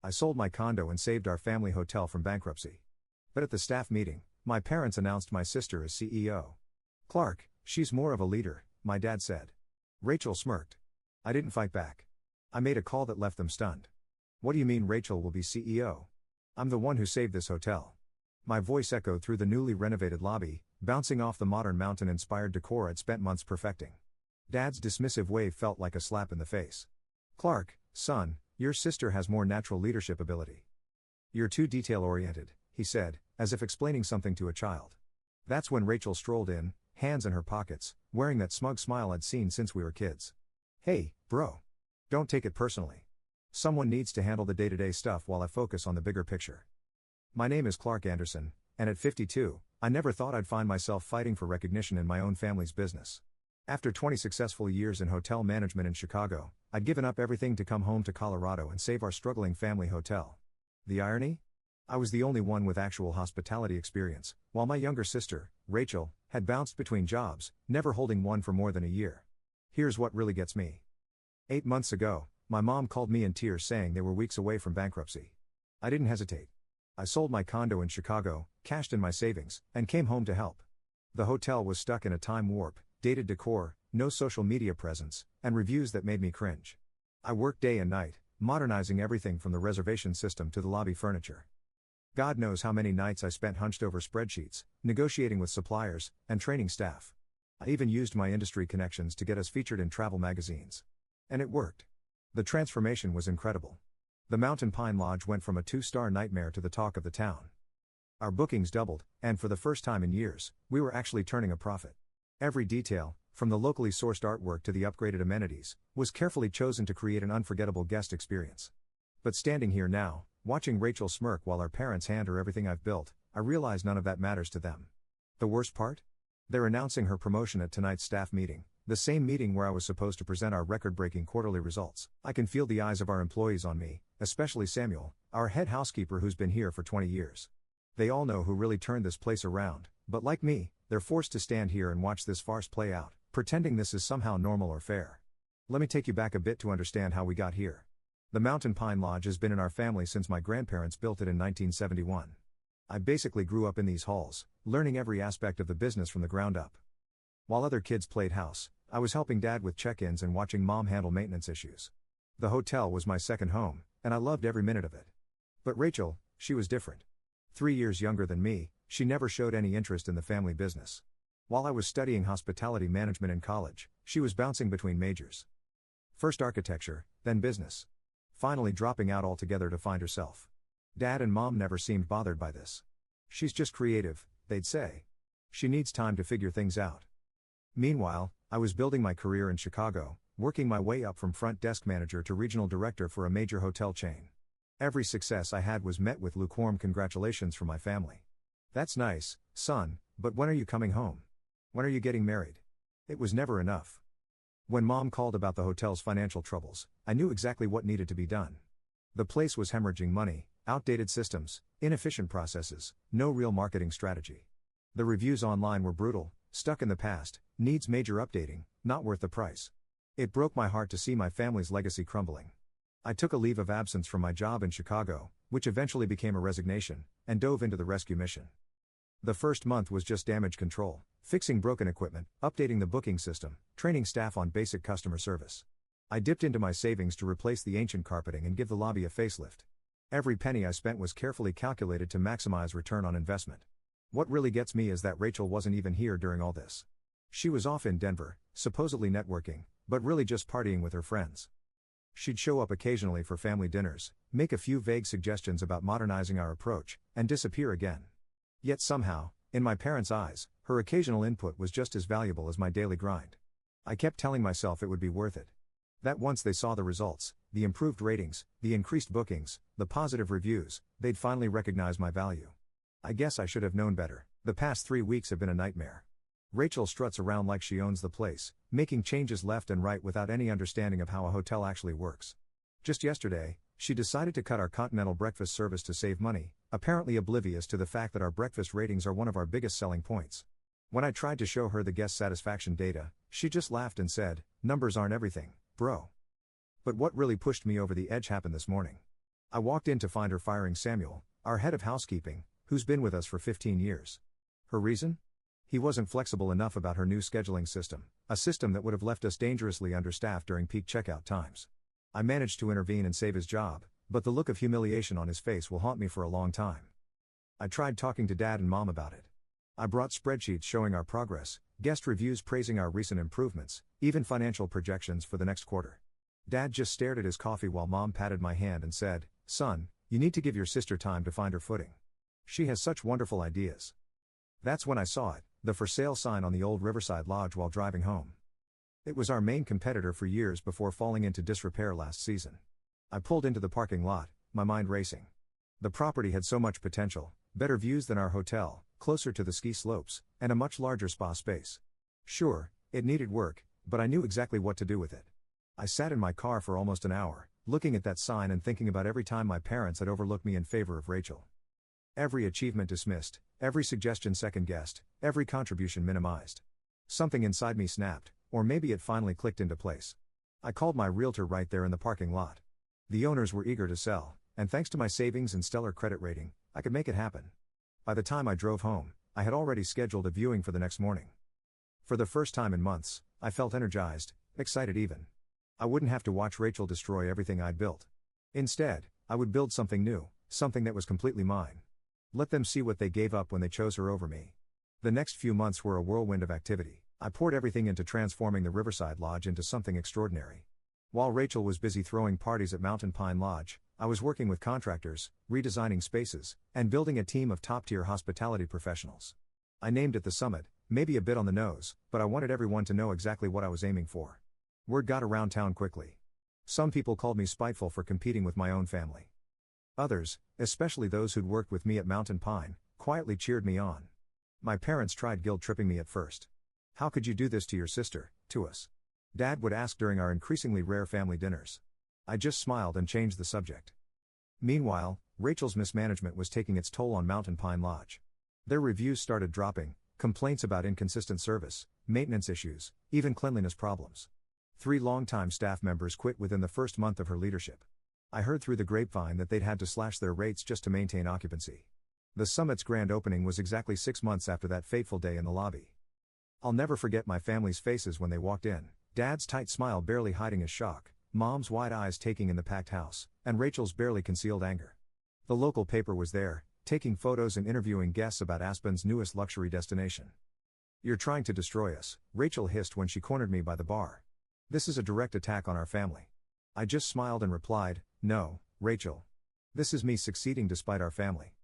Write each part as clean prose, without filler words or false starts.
I sold my condo and saved our family hotel from bankruptcy. But at the staff meeting, my parents announced my sister as CEO. Clark, she's more of a leader, my dad said. Rachel smirked. I didn't fight back. I made a call that left them stunned. What do you mean Rachel will be CEO? I'm the one who saved this hotel. My voice echoed through the newly renovated lobby, bouncing off the modern mountain-inspired decor I'd spent months perfecting. Dad's dismissive wave felt like a slap in the face. Clark, son, your sister has more natural leadership ability. You're too detail-oriented, he said, as if explaining something to a child. That's when Rachel strolled in, hands in her pockets, wearing that smug smile I'd seen since we were kids. Hey, bro. Don't take it personally. Someone needs to handle the day-to-day stuff while I focus on the bigger picture. My name is Clark Anderson, and at 52, I never thought I'd find myself fighting for recognition in my own family's business. After 20 successful years in hotel management in Chicago, I'd given up everything to come home to Colorado and save our struggling family hotel. The irony? I was the only one with actual hospitality experience, while my younger sister, Rachel, had bounced between jobs, never holding one for more than a year. Here's what really gets me. 8 months ago, my mom called me in tears saying they were weeks away from bankruptcy. I didn't hesitate. I sold my condo in Chicago, cashed in my savings, and came home to help. The hotel was stuck in a time warp, dated decor, no social media presence, and reviews that made me cringe. I worked day and night, modernizing everything from the reservation system to the lobby furniture. God knows how many nights I spent hunched over spreadsheets, negotiating with suppliers, and training staff. I even used my industry connections to get us featured in travel magazines. And it worked. The transformation was incredible. The Mountain Pine Lodge went from a 2-star nightmare to the talk of the town. Our bookings doubled, and for the first time in years, we were actually turning a profit. Every detail, from the locally sourced artwork to the upgraded amenities, was carefully chosen to create an unforgettable guest experience. But standing here now, watching Rachel smirk while our parents hand her everything I've built, I realize none of that matters to them. The worst part? They're announcing her promotion at tonight's staff meeting, the same meeting where I was supposed to present our record-breaking quarterly results. I can feel the eyes of our employees on me, especially Samuel, our head housekeeper who's been here for 20 years. They all know who really turned this place around, but like me, they're forced to stand here and watch this farce play out, pretending this is somehow normal or fair. Let me take you back a bit to understand how we got here. The Mountain Pine Lodge has been in our family since my grandparents built it in 1971. I basically grew up in these halls, learning every aspect of the business from the ground up. While other kids played house, I was helping Dad with check-ins and watching Mom handle maintenance issues. The hotel was my second home, and I loved every minute of it. But Rachel, she was different. 3 years younger than me, she never showed any interest in the family business. While I was studying hospitality management in college, she was bouncing between majors. First architecture, then business. Finally dropping out altogether to find herself. Dad and Mom never seemed bothered by this. She's just creative, they'd say. She needs time to figure things out. Meanwhile, I was building my career in Chicago, working my way up from front desk manager to regional director for a major hotel chain. Every success I had was met with lukewarm congratulations from my family. That's nice, son, but when are you coming home? When are you getting married? It was never enough. When Mom called about the hotel's financial troubles, I knew exactly what needed to be done. The place was hemorrhaging money, outdated systems, inefficient processes, no real marketing strategy. The reviews online were brutal, stuck in the past, needs major updating, not worth the price. It broke my heart to see my family's legacy crumbling. I took a leave of absence from my job in Chicago, which eventually became a resignation, and dove into the rescue mission. The first month was just damage control, fixing broken equipment, updating the booking system, training staff on basic customer service. I dipped into my savings to replace the ancient carpeting and give the lobby a facelift. Every penny I spent was carefully calculated to maximize return on investment. What really gets me is that Rachel wasn't even here during all this. She was off in Denver, supposedly networking, but really just partying with her friends. She'd show up occasionally for family dinners, make a few vague suggestions about modernizing our approach, and disappear again. Yet somehow, in my parents' eyes, her occasional input was just as valuable as my daily grind. I kept telling myself it would be worth it. That once they saw the results, the improved ratings, the increased bookings, the positive reviews, they'd finally recognize my value. I guess I should have known better. The past 3 weeks have been a nightmare. Rachel struts around like she owns the place, making changes left and right without any understanding of how a hotel actually works. Just yesterday, she decided to cut our continental breakfast service to save money, apparently oblivious to the fact that our breakfast ratings are one of our biggest selling points. When I tried to show her the guest satisfaction data, she just laughed and said, "Numbers aren't everything, bro." But what really pushed me over the edge happened this morning. I walked in to find her firing Samuel, our head of housekeeping, who's been with us for 15 years. Her reason? He wasn't flexible enough about her new scheduling system, a system that would have left us dangerously understaffed during peak checkout times. I managed to intervene and save his job, but the look of humiliation on his face will haunt me for a long time. I tried talking to Dad and Mom about it. I brought spreadsheets showing our progress, guest reviews praising our recent improvements, even financial projections for the next quarter. Dad just stared at his coffee while Mom patted my hand and said, "Son, you need to give your sister time to find her footing. She has such wonderful ideas." That's when I saw it, the for sale sign on the old Riverside Lodge while driving home. It was our main competitor for years before falling into disrepair last season. I pulled into the parking lot, my mind racing. The property had so much potential, better views than our hotel, closer to the ski slopes, and a much larger spa space. Sure, it needed work, but I knew exactly what to do with it. I sat in my car for almost an hour, looking at that sign and thinking about every time my parents had overlooked me in favor of Rachel. Every achievement dismissed, every suggestion second-guessed, every contribution minimized. Something inside me snapped, or maybe it finally clicked into place. I called my realtor right there in the parking lot. The owners were eager to sell, and thanks to my savings and stellar credit rating, I could make it happen. By the time I drove home, I had already scheduled a viewing for the next morning. For the first time in months, I felt energized, excited even. I wouldn't have to watch Rachel destroy everything I'd built. Instead, I would build something new, something that was completely mine. Let them see what they gave up when they chose her over me. The next few months were a whirlwind of activity. I poured everything into transforming the Riverside Lodge into something extraordinary. While Rachel was busy throwing parties at Mountain Pine Lodge, I was working with contractors, redesigning spaces, and building a team of top-tier hospitality professionals. I named it the Summit, maybe a bit on the nose, but I wanted everyone to know exactly what I was aiming for. Word got around town quickly. Some people called me spiteful for competing with my own family. Others, especially those who'd worked with me at Mountain Pine, quietly cheered me on. My parents tried guilt-tripping me at first. "How could you do this to your sister, to us?" Dad would ask during our increasingly rare family dinners. I just smiled and changed the subject. Meanwhile, Rachel's mismanagement was taking its toll on Mountain Pine Lodge. Their reviews started dropping, complaints about inconsistent service, maintenance issues, even cleanliness problems. 3 longtime staff members quit within the first month of her leadership. I heard through the grapevine that they'd had to slash their rates just to maintain occupancy. The Summit's grand opening was exactly 6 months after that fateful day in the lobby. I'll never forget my family's faces when they walked in, Dad's tight smile barely hiding his shock, Mom's wide eyes taking in the packed house, and Rachel's barely concealed anger. The local paper was there, taking photos and interviewing guests about Aspen's newest luxury destination. "You're trying to destroy us," Rachel hissed when she cornered me by the bar. "This is a direct attack on our family." I just smiled and replied, "No, Rachel. This is me succeeding despite our family."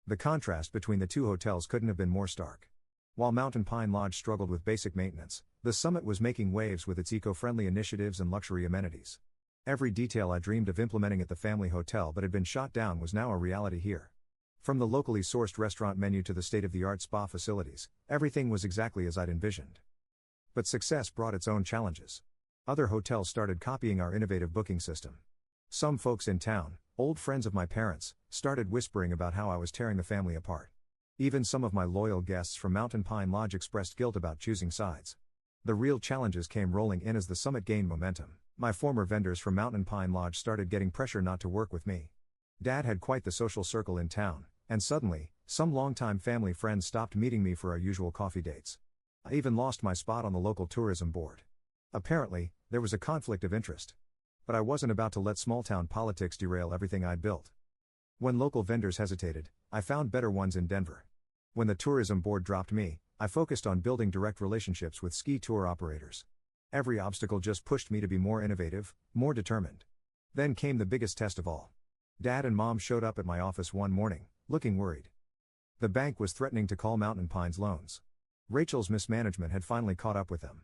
The contrast between the two hotels couldn't have been more stark. While Mountain Pine Lodge struggled with basic maintenance, the Summit was making waves with its eco-friendly initiatives and luxury amenities. Every detail I dreamed of implementing at the family hotel but had been shot down was now a reality here. From the locally sourced restaurant menu to the state-of-the-art spa facilities, everything was exactly as I'd envisioned. But success brought its own challenges. Other hotels started copying our innovative booking system. Some folks in town, old friends of my parents, started whispering about how I was tearing the family apart. Even some of my loyal guests from Mountain Pine Lodge expressed guilt about choosing sides. The real challenges came rolling in as the Summit gained momentum. My former vendors from Mountain Pine Lodge started getting pressure not to work with me. Dad had quite the social circle in town, and suddenly, some longtime family friends stopped meeting me for our usual coffee dates. I even lost my spot on the local tourism board. Apparently, there was a conflict of interest. But I wasn't about to let small-town politics derail everything I'd built. When local vendors hesitated, I found better ones in Denver. When the tourism board dropped me, I focused on building direct relationships with ski tour operators. Every obstacle just pushed me to be more innovative, more determined. Then came the biggest test of all. Dad and Mom showed up at my office one morning, looking worried. The bank was threatening to call Mountain Pine's loans. Rachel's mismanagement had finally caught up with them.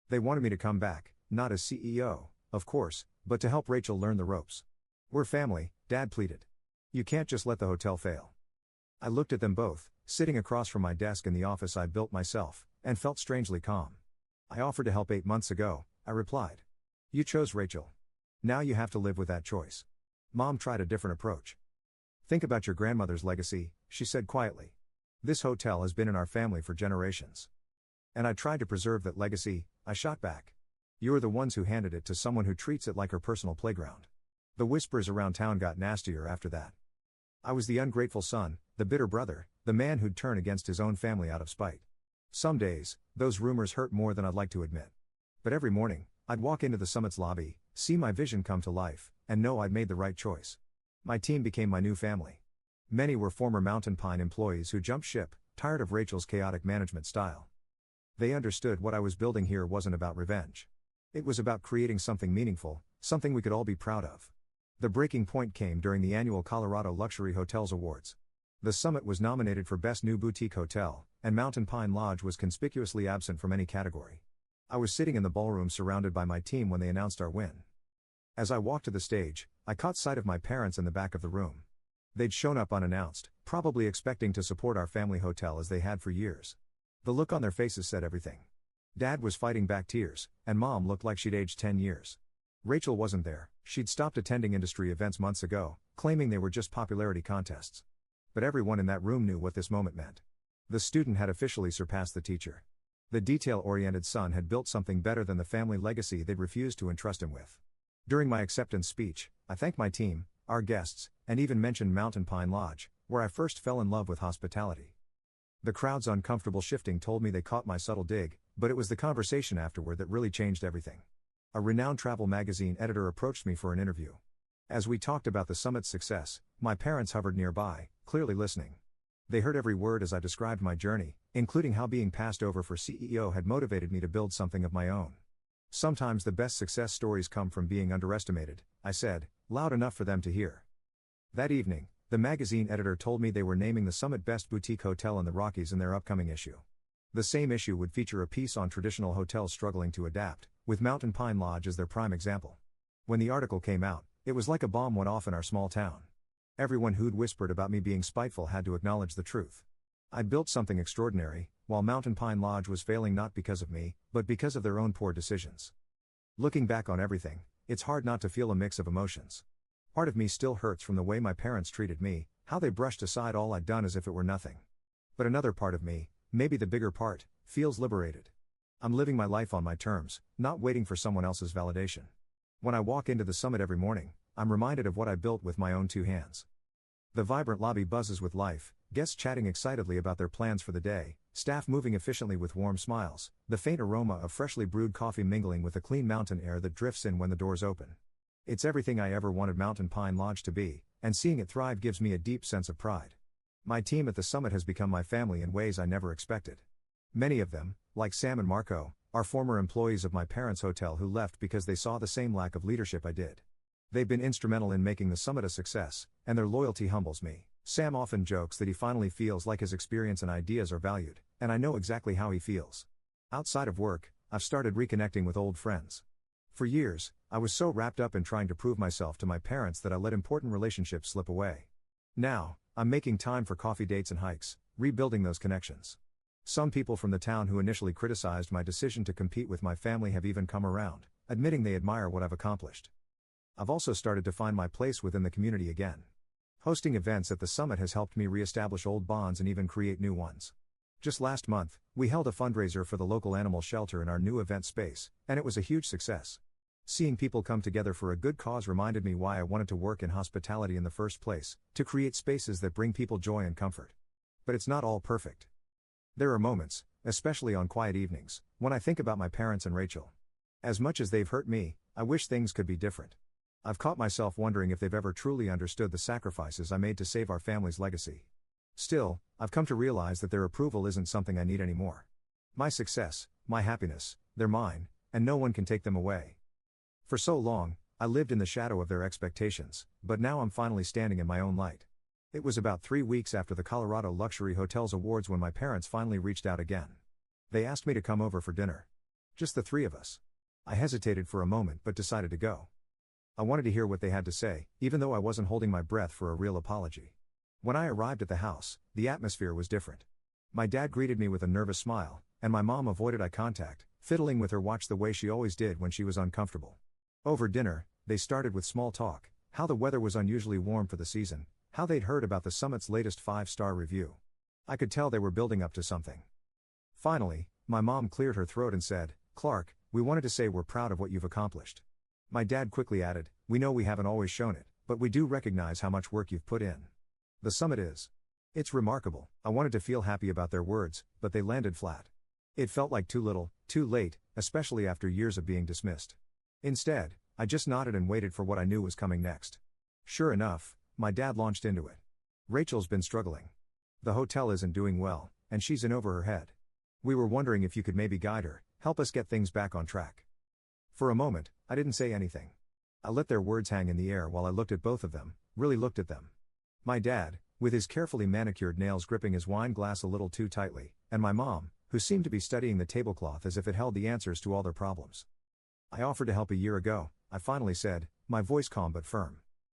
They wanted me to come back, not as CEO, of course, but to help Rachel learn the ropes. "We're family," Dad pleaded. "You can't just let the hotel fail." I looked at them both, sitting across from my desk in the office I'd built myself, and felt strangely calm. "I offered to help 8 months ago," I replied. "You chose Rachel. Now you have to live with that choice." Mom tried a different approach. "Think about your grandmother's legacy," she said quietly. "This hotel has been in our family for generations. And I tried to preserve that legacy," I shot back. "You're the ones who handed it to someone who treats it like her personal playground." The whispers around town got nastier after that. I was the ungrateful son, the bitter brother, the man who'd turn against his own family out of spite. Some days, those rumors hurt more than I'd like to admit. But every morning, I'd walk into the summit's lobby, see my vision come to life, and know I'd made the right choice. My team became my new family. Many were former Mountain Pine employees who jumped ship, tired of Rachel's chaotic management style. They understood what I was building here wasn't about revenge. It was about creating something meaningful, something we could all be proud of. The breaking point came during the annual Colorado Luxury Hotels Awards. The summit was nominated for Best New Boutique Hotel, and Mountain Pine Lodge was conspicuously absent from any category. I was sitting in the ballroom surrounded by my team when they announced our win. As I walked to the stage, I caught sight of my parents in the back of the room. They'd shown up unannounced, probably expecting to support our family hotel as they had for years. The look on their faces said everything. Dad was fighting back tears, and Mom looked like she'd aged 10 years. Rachel wasn't there. She'd stopped attending industry events months ago, claiming they were just popularity contests. But everyone in that room knew what this moment meant. The student had officially surpassed the teacher. The detail-oriented son had built something better than the family legacy they'd refused to entrust him with. During my acceptance speech, I thanked my team, our guests, and even mentioned Mountain Pine Lodge, where I first fell in love with hospitality. The crowd's uncomfortable shifting told me they caught my subtle dig, but it was the conversation afterward that really changed everything. A renowned travel magazine editor approached me for an interview. As we talked about the summit's success, my parents hovered nearby, clearly listening. They heard every word as I described my journey, including how being passed over for CEO had motivated me to build something of my own. Sometimes the best success stories come from being underestimated, I said, loud enough for them to hear. That evening, the magazine editor told me they were naming the Summit Best Boutique Hotel in the Rockies in their upcoming issue. The same issue would feature a piece on traditional hotels struggling to adapt, with Mountain Pine Lodge as their prime example. When the article came out, it was like a bomb went off in our small town. Everyone who'd whispered about me being spiteful had to acknowledge the truth. I'd built something extraordinary, while Mountain Pine Lodge was failing not because of me, but because of their own poor decisions. Looking back on everything, it's hard not to feel a mix of emotions. Part of me still hurts from the way my parents treated me, how they brushed aside all I'd done as if it were nothing. But another part of me, maybe the bigger part, feels liberated. I'm living my life on my terms, not waiting for someone else's validation. When I walk into the summit every morning, I'm reminded of what I built with my own two hands. The vibrant lobby buzzes with life, guests chatting excitedly about their plans for the day, staff moving efficiently with warm smiles, the faint aroma of freshly brewed coffee mingling with the clean mountain air that drifts in when the doors open. It's everything I ever wanted Mountain Pine Lodge to be, and seeing it thrive gives me a deep sense of pride. My team at the summit has become my family in ways I never expected. Many of them, like Sam and Marco, are former employees of my parents' hotel who left because they saw the same lack of leadership I did. They've been instrumental in making the summit a success, and their loyalty humbles me. Sam often jokes that he finally feels like his experience and ideas are valued, and I know exactly how he feels. Outside of work, I've started reconnecting with old friends. For years, I was so wrapped up in trying to prove myself to my parents that I let important relationships slip away. Now, I'm making time for coffee dates and hikes, rebuilding those connections. Some people from the town who initially criticized my decision to compete with my family have even come around, admitting they admire what I've accomplished. I've also started to find my place within the community again. Hosting events at the summit has helped me reestablish old bonds and even create new ones. Just last month, we held a fundraiser for the local animal shelter in our new event space, and it was a huge success. Seeing people come together for a good cause reminded me why I wanted to work in hospitality in the first place, to create spaces that bring people joy and comfort. But it's not all perfect. There are moments, especially on quiet evenings, when I think about my parents and Rachel. As much as they've hurt me, I wish things could be different. I've caught myself wondering if they've ever truly understood the sacrifices I made to save our family's legacy. Still, I've come to realize that their approval isn't something I need anymore. My success, my happiness, they're mine, and no one can take them away. For so long, I lived in the shadow of their expectations, but now I'm finally standing in my own light. It was about 3 weeks after the Colorado Luxury Hotels Awards when my parents finally reached out again. They asked me to come over for dinner. Just the three of us. I hesitated for a moment but decided to go. I wanted to hear what they had to say, even though I wasn't holding my breath for a real apology. When I arrived at the house, the atmosphere was different. My dad greeted me with a nervous smile, and my mom avoided eye contact, fiddling with her watch the way she always did when she was uncomfortable. Over dinner, they started with small talk, how the weather was unusually warm for the season, how they'd heard about the summit's latest 5-star review. I could tell they were building up to something. Finally, my mom cleared her throat and said, "Clark, we wanted to say we're proud of what you've accomplished." My dad quickly added, We know we haven't always shown it, but we do recognize how much work you've put in. The summit is. It's remarkable. I wanted to feel happy about their words, but they landed flat. It felt like too little, too late, especially after years of being dismissed. Instead, I just nodded and waited for what I knew was coming next. Sure enough, my dad launched into it. Rachel's been struggling. The hotel isn't doing well, and she's in over her head. We were wondering if you could maybe guide her, help us get things back on track. For a moment, I didn't say anything. I let their words hang in the air while I looked at both of them, really looked at them. My dad, with his carefully manicured nails gripping his wine glass a little too tightly, and my mom, who seemed to be studying the tablecloth as if it held the answers to all their problems. I offered to help a year ago, I finally said, my voice calm but firm.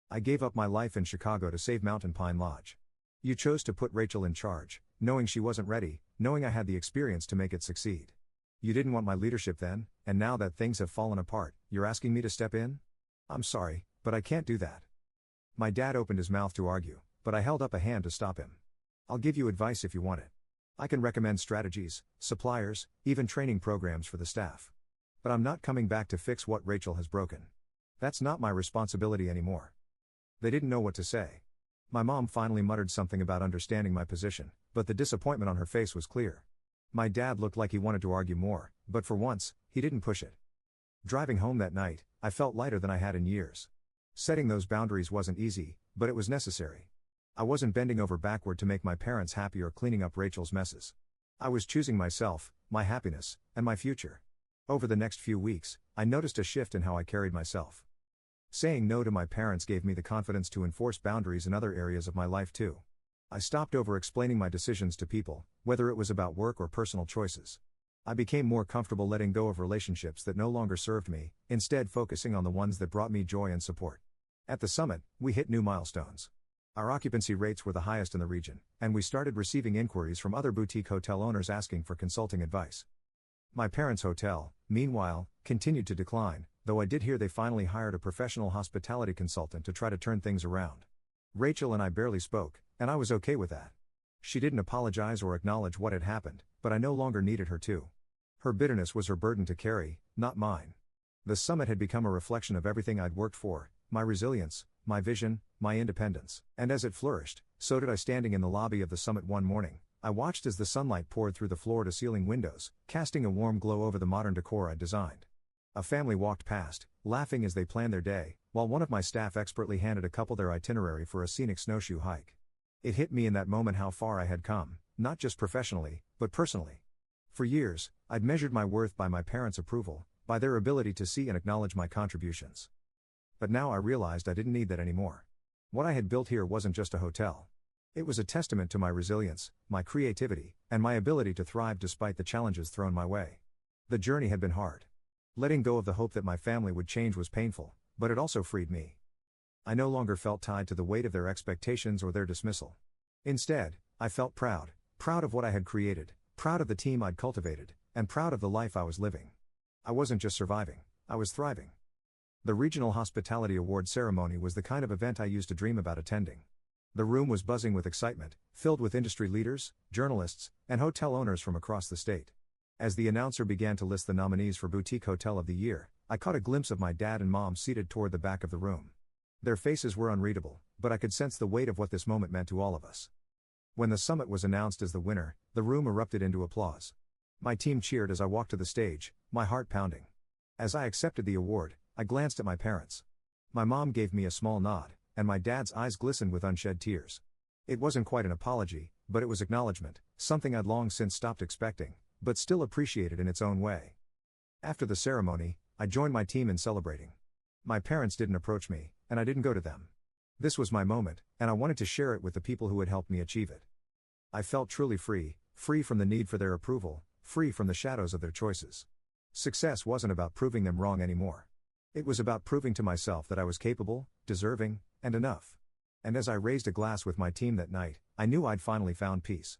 I gave up my life in Chicago to save Mountain Pine Lodge. You chose to put Rachel in charge, knowing she wasn't ready, knowing I had the experience to make it succeed. You didn't want my leadership then, and now that things have fallen apart, you're asking me to step in? I'm sorry, but I can't do that. My dad opened his mouth to argue, but I held up a hand to stop him. I'll give you advice if you want it. I can recommend strategies, suppliers, even training programs for the staff. But I'm not coming back to fix what Rachel has broken. That's not my responsibility anymore. They didn't know what to say. My mom finally muttered something about understanding my position, but the disappointment on her face was clear. My dad looked like he wanted to argue more, but for once, he didn't push it. Driving home that night, I felt lighter than I had in years. Setting those boundaries wasn't easy, but it was necessary. I wasn't bending over backward to make my parents happy or cleaning up Rachel's messes. I was choosing myself, my happiness, and my future. Over the next few weeks, I noticed a shift in how I carried myself. Saying no to my parents gave me the confidence to enforce boundaries in other areas of my life too. I stopped over-explaining my decisions to people, whether it was about work or personal choices. I became more comfortable letting go of relationships that no longer served me, instead focusing on the ones that brought me joy and support. At the summit, we hit new milestones. Our occupancy rates were the highest in the region, and we started receiving inquiries from other boutique hotel owners asking for consulting advice. My parents' hotel, meanwhile, continued to decline, though I did hear they finally hired a professional hospitality consultant to try to turn things around. Rachel and I barely spoke, and I was okay with that. She didn't apologize or acknowledge what had happened, but I no longer needed her to. Her bitterness was her burden to carry, not mine. The summit had become a reflection of everything I'd worked for, my resilience, my vision, my independence, and as it flourished, so did I. Standing in the lobby of the summit one morning, I watched as the sunlight poured through the floor-to-ceiling windows, casting a warm glow over the modern decor I'd designed. A family walked past, laughing as they planned their day, while one of my staff expertly handed a couple their itinerary for a scenic snowshoe hike. It hit me in that moment how far I had come, not just professionally, but personally. For years, I'd measured my worth by my parents' approval, by their ability to see and acknowledge my contributions. But now I realized I didn't need that anymore. What I had built here wasn't just a hotel. It was a testament to my resilience, my creativity, and my ability to thrive despite the challenges thrown my way. The journey had been hard. Letting go of the hope that my family would change was painful, but it also freed me. I no longer felt tied to the weight of their expectations or their dismissal. Instead, I felt proud of what I had created, proud of the team I'd cultivated, and proud of the life I was living. I wasn't just surviving, I was thriving. The Regional Hospitality Award ceremony was the kind of event I used to dream about attending. The room was buzzing with excitement, filled with industry leaders, journalists, and hotel owners from across the state. As the announcer began to list the nominees for Boutique Hotel of the Year, I caught a glimpse of my dad and mom seated toward the back of the room. Their faces were unreadable, but I could sense the weight of what this moment meant to all of us. When the summit was announced as the winner, the room erupted into applause. My team cheered as I walked to the stage, my heart pounding. As I accepted the award, I glanced at my parents. My mom gave me a small nod, and my dad's eyes glistened with unshed tears. It wasn't quite an apology, but it was acknowledgement, something I'd long since stopped expecting, but still appreciated in its own way. After the ceremony, I joined my team in celebrating. My parents didn't approach me, and I didn't go to them. This was my moment, and I wanted to share it with the people who had helped me achieve it. I felt truly free from the need for their approval, free from the shadows of their choices. Success wasn't about proving them wrong anymore. It was about proving to myself that I was capable, deserving, and enough. And as I raised a glass with my team that night, I knew I'd finally found peace.